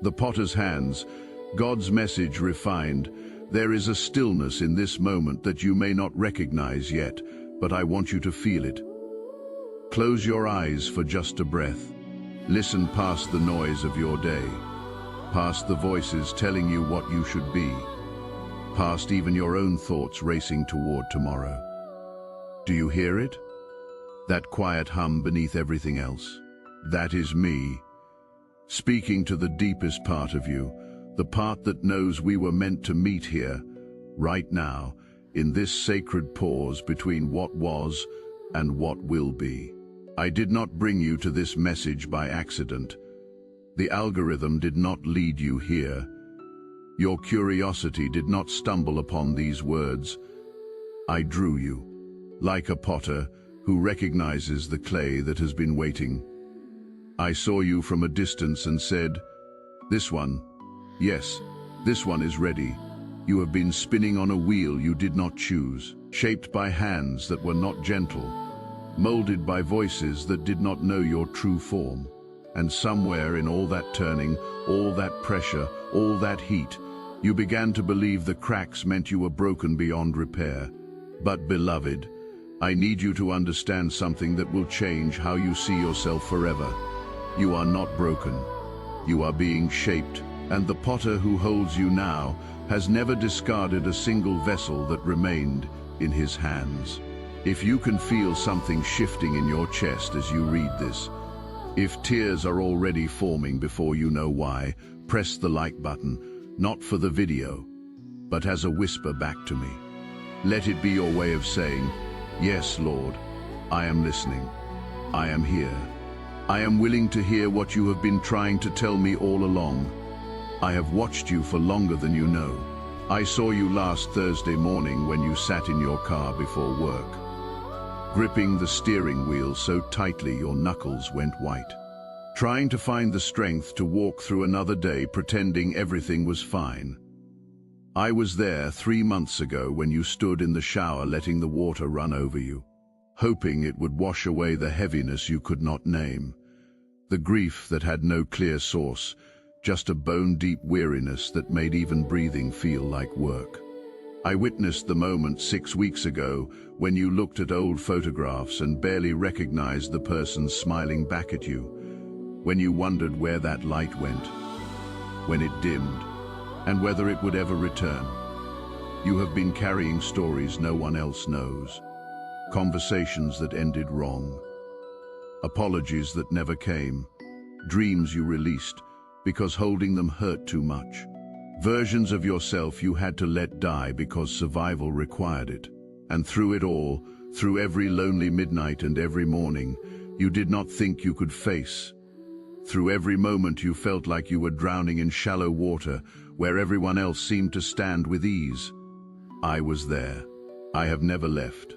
The potter's hands, God's message refined. There is a stillness in this moment that you may not recognize yet, but I want you to feel it. Close your eyes for just a breath. Listen past the noise of your day, past the voices telling you what you should be, past even your own thoughts racing toward tomorrow. Do you hear it? That quiet hum beneath everything else? That is me, speaking to the deepest part of you, the part that knows we were meant to meet here, right now, in this sacred pause between what was and what will be. I did not bring you to this message by accident. The algorithm did not lead you here. Your curiosity did not stumble upon these words. I drew you, like a potter who recognizes the clay that has been waiting. I saw you from a distance and said, "This one, yes, this one is ready." You have been spinning on a wheel you did not choose, shaped by hands that were not gentle, molded by voices that did not know your true form. And somewhere in all that turning, all that pressure, all that heat, you began to believe the cracks meant you were broken beyond repair. But beloved, I need you to understand something that will change how you see yourself forever. You are not broken. You are being shaped, and the potter who holds you now has never discarded a single vessel that remained in his hands. If you can feel something shifting in your chest as you read this, if tears are already forming before you know why, press the like button, not for the video, but as a whisper back to me. Let it be your way of saying, "Yes, Lord, I am listening. I am here. I am willing to hear what you have been trying to tell me all along. I have watched you for longer than you know. I saw you last Thursday morning when you sat in your car before work, gripping the steering wheel so tightly your knuckles went white, trying to find the strength to walk through another day pretending everything was fine. I was there 3 months ago when you stood in the shower letting the water run over you, hoping it would wash away the heaviness you could not name, the grief that had no clear source, just a bone-deep weariness that made even breathing feel like work. I witnessed the moment 6 weeks ago when you looked at old photographs and barely recognized the person smiling back at you, when you wondered where that light went, when it dimmed, and whether it would ever return. You have been carrying stories no one else knows, conversations that ended wrong, apologies that never came, dreams you released because holding them hurt too much, versions of yourself you had to let die because survival required it. And through it all, through every lonely midnight and every morning you did not think you could face, through every moment you felt like you were drowning in shallow water where everyone else seemed to stand with ease, I was there. I have never left.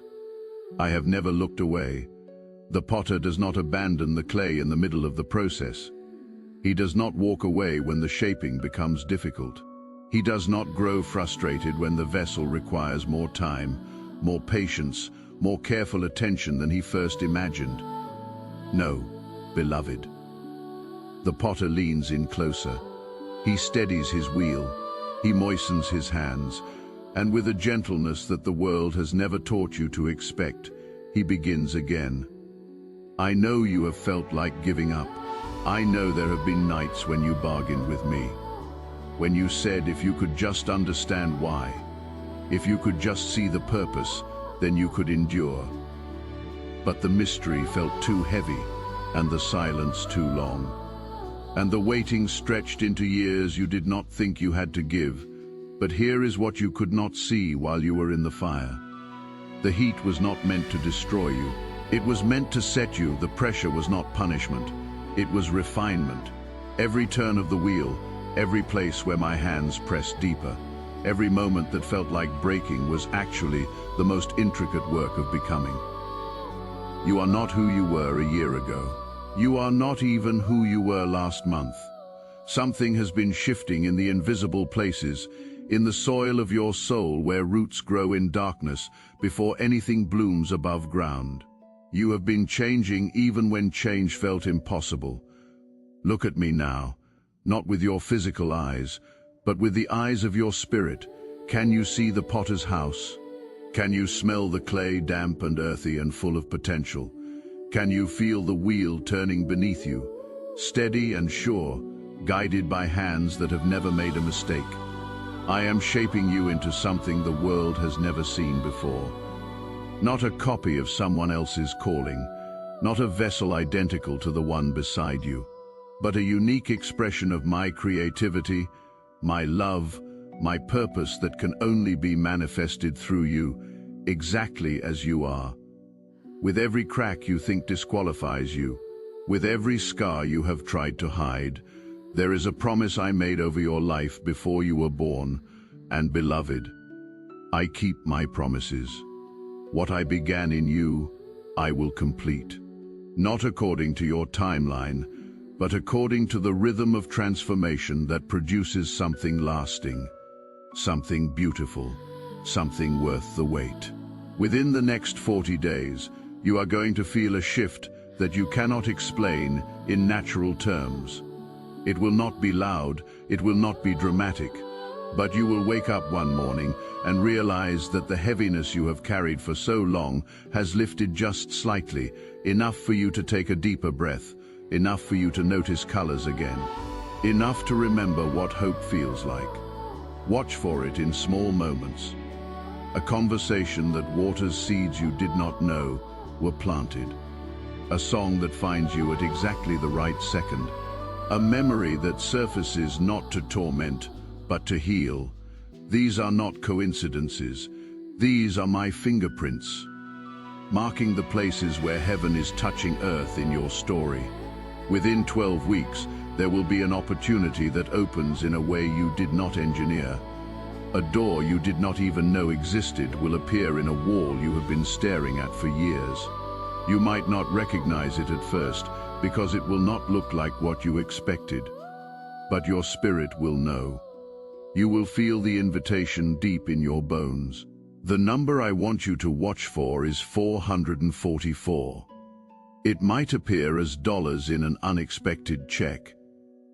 I have never looked away. The potter does not abandon the clay in the middle of the process. He does not walk away when the shaping becomes difficult. He does not grow frustrated when the vessel requires more time, more patience, more careful attention than he first imagined. No, beloved. The potter leans in closer. He steadies his wheel. He moistens his hands. And with a gentleness that the world has never taught you to expect, he begins again. I know you have felt like giving up. I know there have been nights when you bargained with me, when you said if you could just understand why, if you could just see the purpose, then you could endure. But the mystery felt too heavy, and the silence too long, and the waiting stretched into years you did not think you had to give. But here is what you could not see while you were in the fire. The heat was not meant to destroy you. It was meant to set you. The pressure was not punishment. It was refinement. Every turn of the wheel, every place where my hands pressed deeper, every moment that felt like breaking was actually the most intricate work of becoming. You are not who you were a year ago. You are not even who you were last month. Something has been shifting in the invisible places, in the soil of your soul where roots grow in darkness before anything blooms above ground. You have been changing even when change felt impossible. Look at me now. not with your physical eyes, but with the eyes of your spirit. Can you see the potter's house? Can you smell the clay, damp and earthy and full of potential? Can you feel the wheel turning beneath you, steady and sure, guided by hands that have never made a mistake? I am shaping you into something the world has never seen before. Not a copy of someone else's calling, not a vessel identical to the one beside you, but a unique expression of my creativity, my love, my purpose that can only be manifested through you, exactly as you are. With every crack you think disqualifies you, with every scar you have tried to hide, there is a promise I made over your life before you were born, and beloved, I keep my promises. What I began in you, I will complete. Not according to your timeline, but according to the rhythm of transformation that produces something lasting, something beautiful, something worth the wait. Within the next 40 days, you are going to feel a shift that you cannot explain in natural terms. It will not be loud, it will not be dramatic, but you will wake up one morning and realize that the heaviness you have carried for so long has lifted just slightly, enough for you to take a deeper breath, enough for you to notice colors again, enough to remember what hope feels like. Watch for it in small moments. A conversation that waters seeds you did not know were planted. A song that finds you at exactly the right second. A memory that surfaces not to torment, but to heal. These are not coincidences. These are my fingerprints, marking the places where heaven is touching earth in your story. Within 12 weeks, there will be an opportunity that opens in a way you did not engineer. A door you did not even know existed will appear in a wall you have been staring at for years. You might not recognize it at first because it will not look like what you expected, but your spirit will know. You will feel the invitation deep in your bones. The number I want you to watch for is 444. It might appear as dollars in an unexpected check.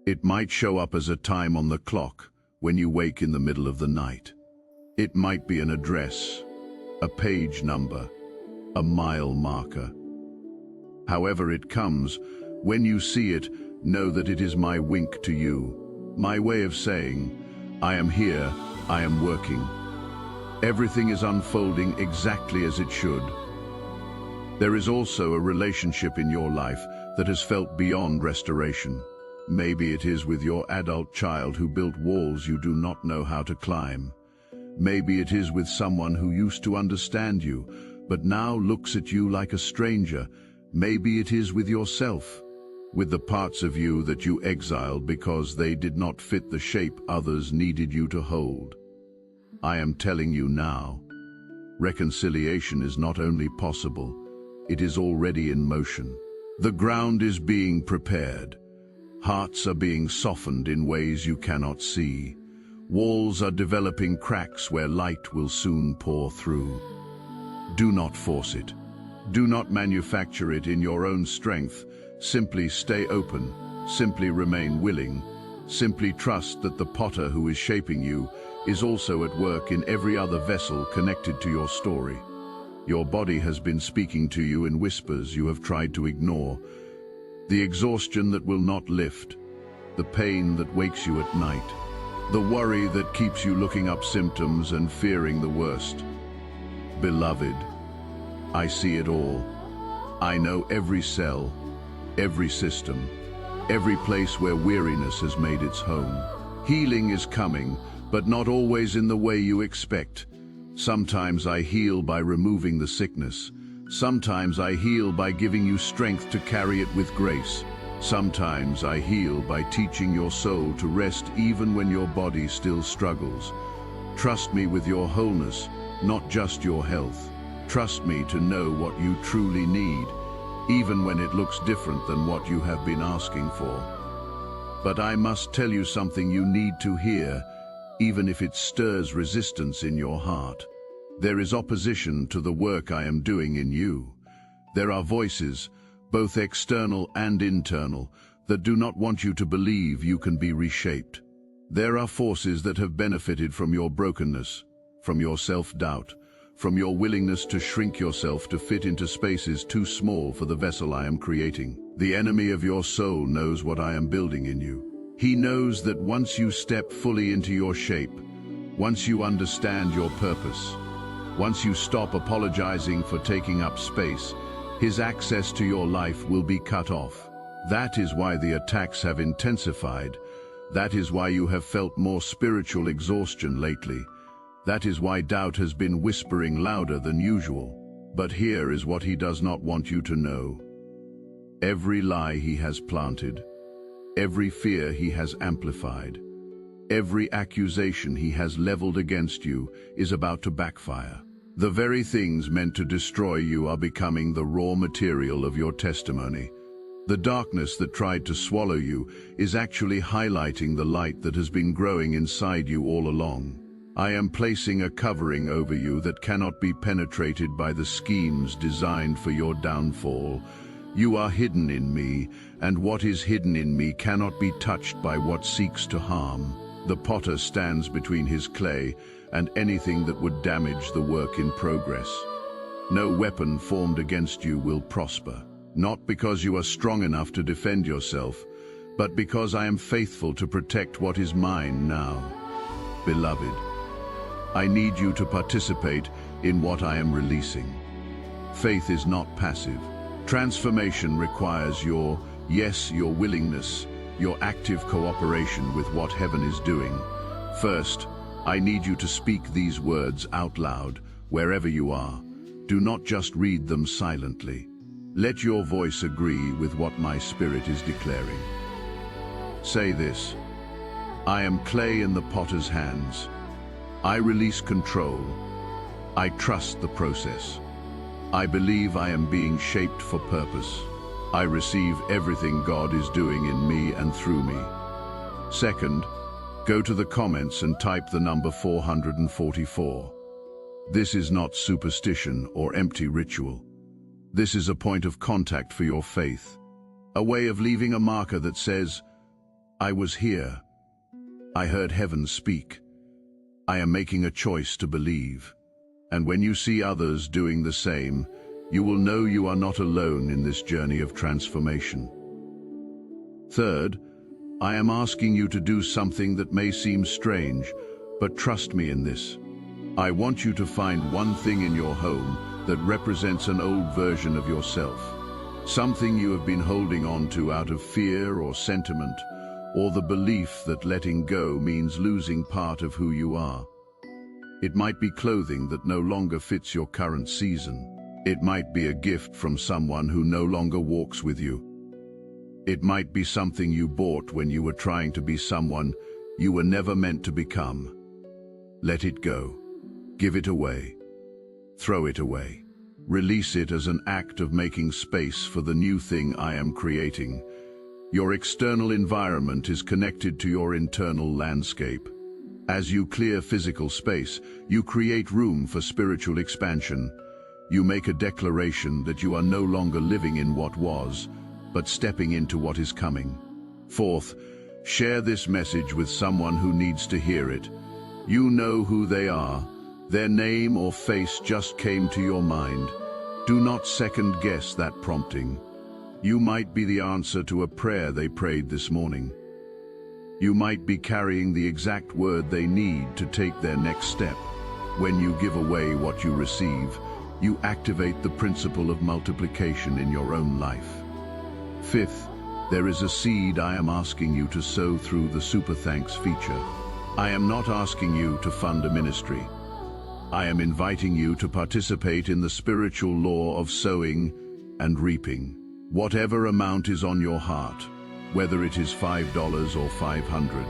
It might show up as a time on the clock when you wake in the middle of the night. It might be an address, a page number, a mile marker. However it comes, when you see it, know that it is my wink to you, my way of saying, I am here, I am working. Everything is unfolding exactly as it should. There is also a relationship in your life that has felt beyond restoration. Maybe it is with your adult child who built walls you do not know how to climb. Maybe it is with someone who used to understand you, but now looks at you like a stranger. Maybe it is with yourself, with the parts of you that you exiled because they did not fit the shape others needed you to hold. I am telling you now, reconciliation is not only possible, it is already in motion. The ground is being prepared. Hearts are being softened in ways you cannot see. Walls are developing cracks where light will soon pour through. Do not force it. Do not manufacture it in your own strength. Simply stay open. Simply remain willing. Simply trust that the potter who is shaping you is also at work in every other vessel connected to your story. Your body has been speaking to you in whispers you have tried to ignore. The exhaustion that will not lift, the pain that wakes you at night, the worry that keeps you looking up symptoms and fearing the worst. Beloved, I see it all. I know every cell, every system, every place where weariness has made its home. Healing is coming, but not always in the way you expect. Sometimes I heal by removing the sickness. Sometimes I heal by giving you strength to carry it with grace. Sometimes I heal by teaching your soul to rest even when your body still struggles. Trust me with your wholeness, not just your health. Trust me to know what you truly need, even when it looks different than what you have been asking for. But I must tell you something you need to hear, even if it stirs resistance in your heart. There is opposition to the work I am doing in you. There are voices, both external and internal, that do not want you to believe you can be reshaped. There are forces that have benefited from your brokenness, from your self-doubt, from your willingness to shrink yourself to fit into spaces too small for the vessel I am creating. The enemy of your soul knows what I am building in you. He knows that once you step fully into your shape, once you understand your purpose, once you stop apologizing for taking up space, his access to your life will be cut off. That is why the attacks have intensified. That is why you have felt more spiritual exhaustion lately. That is why doubt has been whispering louder than usual. But here is what he does not want you to know. Every lie he has planted, every fear he has amplified, every accusation he has leveled against you is about to backfire. The very things meant to destroy you are becoming the raw material of your testimony. The darkness that tried to swallow you is actually highlighting the light that has been growing inside you all along. I am placing a covering over you that cannot be penetrated by the schemes designed for your downfall. You are hidden in me, and what is hidden in me cannot be touched by what seeks to harm. The potter stands between his clay and anything that would damage the work in progress. No weapon formed against you will prosper. Not because you are strong enough to defend yourself, but because I am faithful to protect what is mine now. Beloved, I need you to participate in what I am releasing. Faith is not passive. Transformation requires your willingness, your active cooperation with what heaven is doing. First, I need you to speak these words out loud, wherever you are. Do not just read them silently. Let your voice agree with what my spirit is declaring. Say this: I am clay in the potter's hands. I release control. I trust the process. I believe I am being shaped for purpose. I receive everything God is doing in me and through me. Second, go to the comments and type the number 444. This is not superstition or empty ritual. This is a point of contact for your faith, a way of leaving a marker that says, I was here. I heard heaven speak. I am making a choice to believe. And when you see others doing the same, you will know you are not alone in this journey of transformation. Third, I am asking you to do something that may seem strange, but trust me in this. I want you to find one thing in your home that represents an old version of yourself, something you have been holding on to out of fear or sentiment, or the belief that letting go means losing part of who you are. It might be clothing that no longer fits your current season. It might be a gift from someone who no longer walks with you. It might be something you bought when you were trying to be someone you were never meant to become. Let it go. Give it away. Throw it away. Release it as an act of making space for the new thing I am creating. Your external environment is connected to your internal landscape. As you clear physical space, you create room for spiritual expansion. You make a declaration that you are no longer living in what was, but stepping into what is coming. Fourth, share this message with someone who needs to hear it. You know who they are. Their name or face just came to your mind. Do not second-guess that prompting. You might be the answer to a prayer they prayed this morning. You might be carrying the exact word they need to take their next step. When you give away what you receive, you activate the principle of multiplication in your own life. Fifth, there is a seed I am asking you to sow through the Super Thanks feature. I am not asking you to fund a ministry. I am inviting you to participate in the spiritual law of sowing and reaping. Whatever amount is on your heart, whether it is $5 or $500,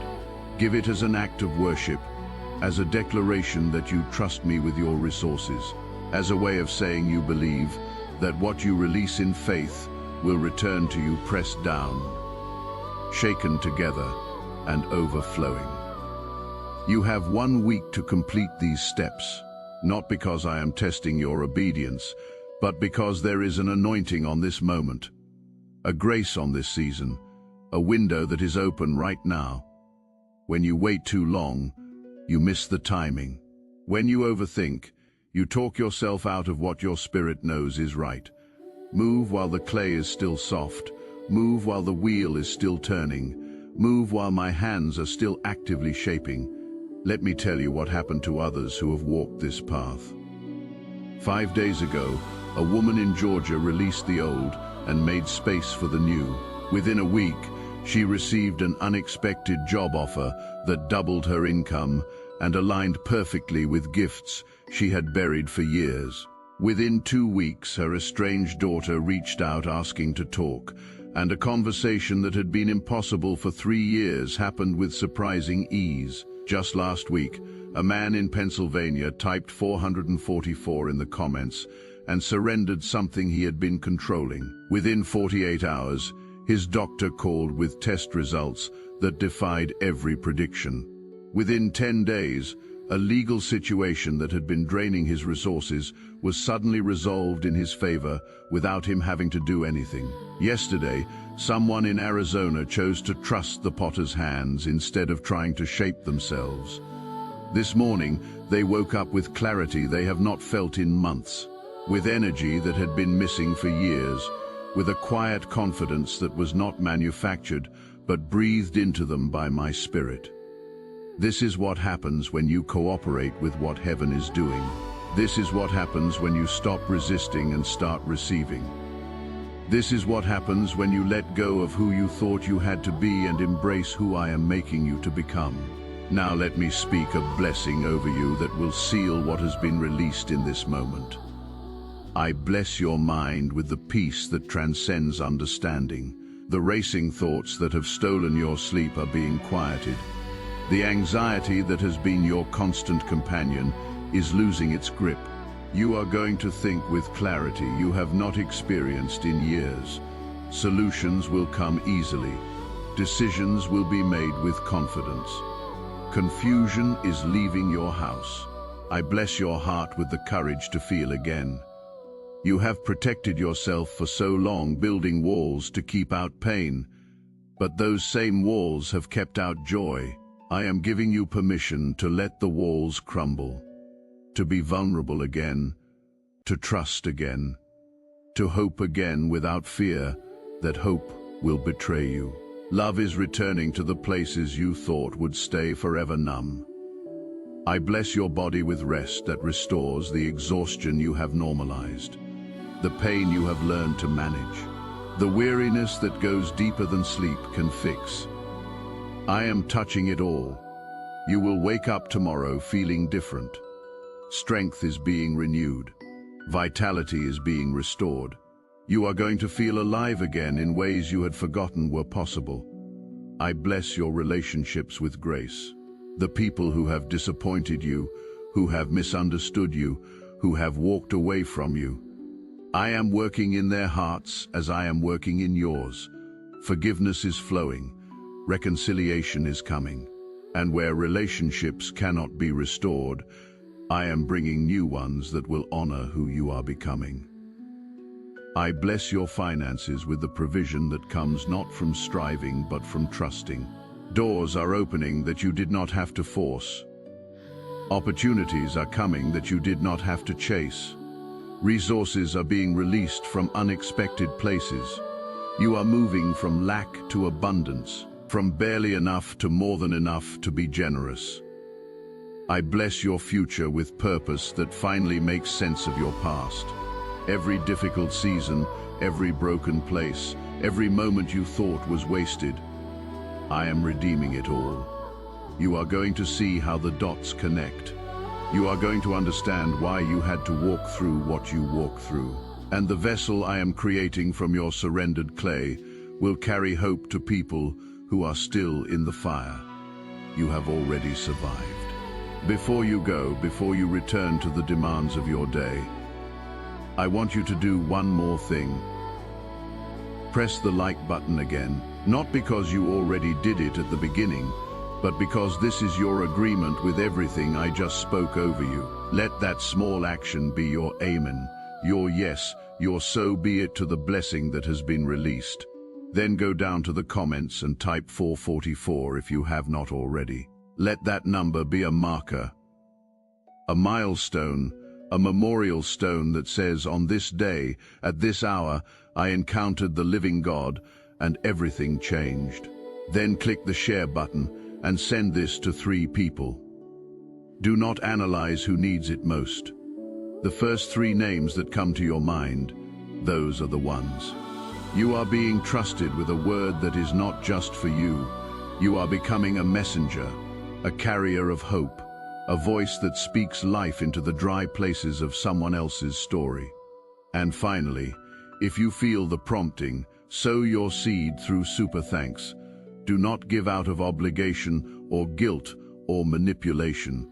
give it as an act of worship, as a declaration that you trust me with your resources, as a way of saying you believe that what you release in faith will return to you pressed down, shaken together, and overflowing. You have 1 week to complete these steps, not because I am testing your obedience, but because there is an anointing on this moment, a grace on this season, a window that is open right now. When you wait too long, you miss the timing. When you overthink, you talk yourself out of what your spirit knows is right. Move while the clay is still soft. Move while the wheel is still turning. Move while my hands are still actively shaping. Let me tell you what happened to others who have walked this path. 5 days ago, a woman in Georgia released the old and made space for the new. Within a week, she received an unexpected job offer that doubled her income and aligned perfectly with gifts she had buried for years. Within 2 weeks, her estranged daughter reached out asking to talk, and a conversation that had been impossible for 3 years happened with surprising ease. Just last week, a man in Pennsylvania typed 444 in the comments and surrendered something he had been controlling. Within 48 hours, his doctor called with test results that defied every prediction. Within 10 days, a legal situation that had been draining his resources was suddenly resolved in his favor without him having to do anything. Yesterday, someone in Arizona chose to trust the potter's hands instead of trying to shape themselves. This morning, they woke up with clarity they have not felt in months, with energy that had been missing for years, with a quiet confidence that was not manufactured but breathed into them by my spirit. This is what happens when you cooperate with what heaven is doing. This is what happens when you stop resisting and start receiving. This is what happens when you let go of who you thought you had to be and embrace who I am making you to become. Now let me speak a blessing over you that will seal what has been released in this moment. I bless your mind with the peace that transcends understanding. The racing thoughts that have stolen your sleep are being quieted. The anxiety that has been your constant companion is losing its grip. You are going to think with clarity you have not experienced in years. Solutions will come easily. Decisions will be made with confidence. Confusion is leaving your house. I bless your heart with the courage to feel again. You have protected yourself for so long, building walls to keep out pain, but those same walls have kept out joy. I am giving you permission to let the walls crumble, to be vulnerable again, to trust again, to hope again without fear that hope will betray you. Love is returning to the places you thought would stay forever numb. I bless your body with rest that restores the exhaustion you have normalized, the pain you have learned to manage, the weariness that goes deeper than sleep can fix. I am touching it all. You will wake up tomorrow feeling different. Strength is being renewed. Vitality is being restored. You are going to feel alive again in ways you had forgotten were possible. I bless your relationships with grace. The people who have disappointed you, who have misunderstood you, who have walked away from you. I am working in their hearts as I am working in yours. Forgiveness is flowing. Reconciliation is coming, and where relationships cannot be restored, I am bringing new ones that will honor who you are becoming. I bless your finances with the provision that comes not from striving but from trusting. Doors are opening that you did not have to force. Opportunities are coming that you did not have to chase. Resources are being released from unexpected places. You are moving from lack to abundance, from barely enough to more than enough to be generous. I bless your future with purpose that finally makes sense of your past. Every difficult season, every broken place, every moment you thought was wasted, I am redeeming it all. You are going to see how the dots connect. You are going to understand why you had to walk through what you walked through. And the vessel I am creating from your surrendered clay will carry hope to people who are still in the fire. You have already survived. Before you go, before you return to the demands of your day, I want you to do one more thing. Press the like button again, not because you already did it at the beginning, but because this is your agreement with everything I just spoke over you. Let that small action be your amen, your yes, your so be it to the blessing that has been released. Then go down to the comments and type 444 if you have not already. Let that number be a marker, a milestone, a memorial stone that says, on this day, at this hour, I encountered the living God and everything changed. Then click the share button and send this to 3 people. Do not analyze who needs it most. The first 3 names that come to your mind, those are the ones. You are being trusted with a word that is not just for you. You are becoming a messenger, a carrier of hope, a voice that speaks life into the dry places of someone else's story. And finally, if you feel the prompting, sow your seed through super thanks. Do not give out of obligation or guilt or manipulation.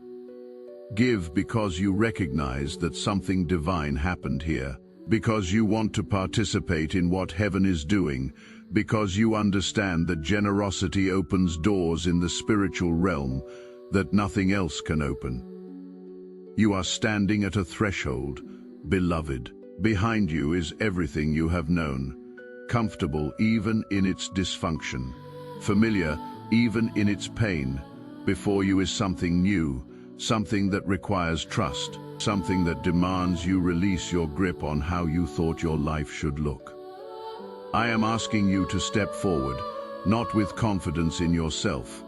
Give because you recognize that something divine happened here, because you want to participate in what heaven is doing, because you understand that generosity opens doors in the spiritual realm that nothing else can open. You are standing at a threshold, beloved. Behind you is everything you have known, comfortable even in its dysfunction, familiar even in its pain. Before you is something new, something that requires trust, something that demands you release your grip on how you thought your life should look. I am asking you to step forward, not with confidence in yourself,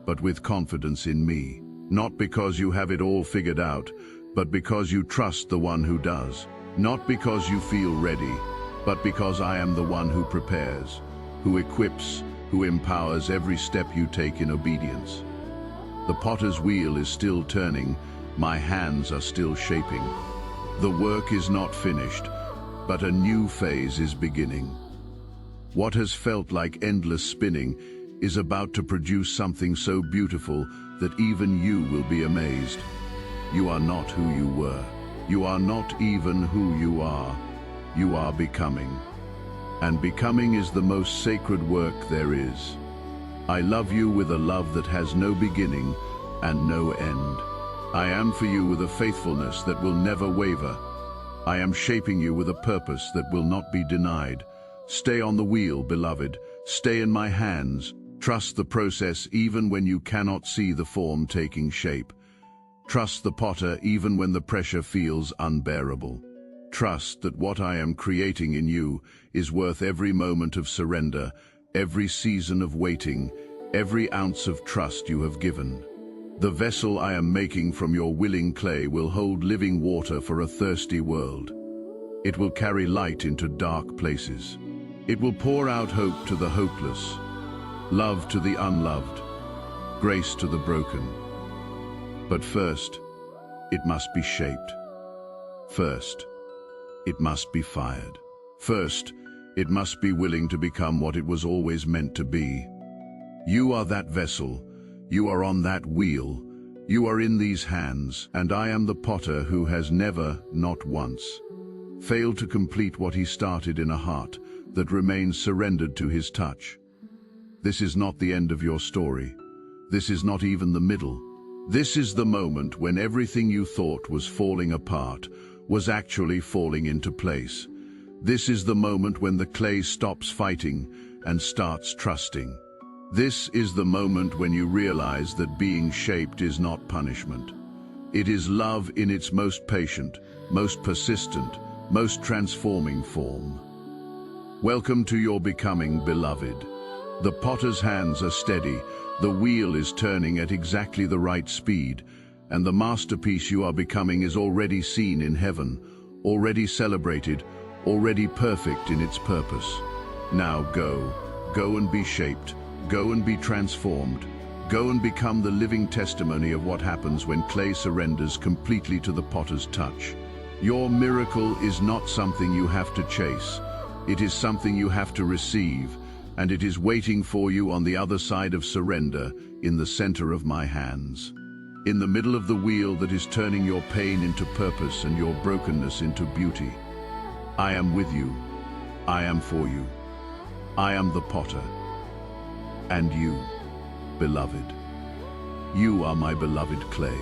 but with confidence in me. Not because you have it all figured out, but because you trust the one who does. Not because you feel ready, but because I am the one who prepares, who equips, who empowers every step you take in obedience. The potter's wheel is still turning, my hands are still shaping. The work is not finished, but a new phase is beginning. What has felt like endless spinning is about to produce something so beautiful that even you will be amazed. You are not who you were. You are not even who you are. You are becoming. And becoming is the most sacred work there is. I love you with a love that has no beginning and no end. I am for you with a faithfulness that will never waver. I am shaping you with a purpose that will not be denied. Stay on the wheel, beloved. Stay in my hands. Trust the process even when you cannot see the form taking shape. Trust the potter even when the pressure feels unbearable. Trust that what I am creating in you is worth every moment of surrender, every season of waiting, every ounce of trust you have given. The vessel I am making from your willing clay will hold living water for a thirsty world. It will carry light into dark places. It will pour out hope to the hopeless, love to the unloved, grace to the broken. But first, it must be shaped. First, it must be fired. First, it must be willing to become what it was always meant to be. You are that vessel. You are on that wheel. You are in these hands, and I am the potter who has never, not once, failed to complete what he started in a heart that remains surrendered to his touch. This is not the end of your story. This is not even the middle. This is the moment when everything you thought was falling apart was actually falling into place. This is the moment when the clay stops fighting and starts trusting. This is the moment when you realize that being shaped is not punishment. It is love in its most patient, most persistent, most transforming form. Welcome to your becoming, beloved. The potter's hands are steady, the wheel is turning at exactly the right speed, and the masterpiece you are becoming is already seen in heaven, already celebrated, already perfect in its purpose. Now go and be shaped. Go and be transformed. Go and become the living testimony of what happens when clay surrenders completely to the potter's touch. Your miracle is not something you have to chase. It is something you have to receive, and it is waiting for you on the other side of surrender, in the center of my hands. In the middle of the wheel that is turning your pain into purpose and your brokenness into beauty. I am with you. I am for you. I am the potter. And you, beloved, you are my beloved clay.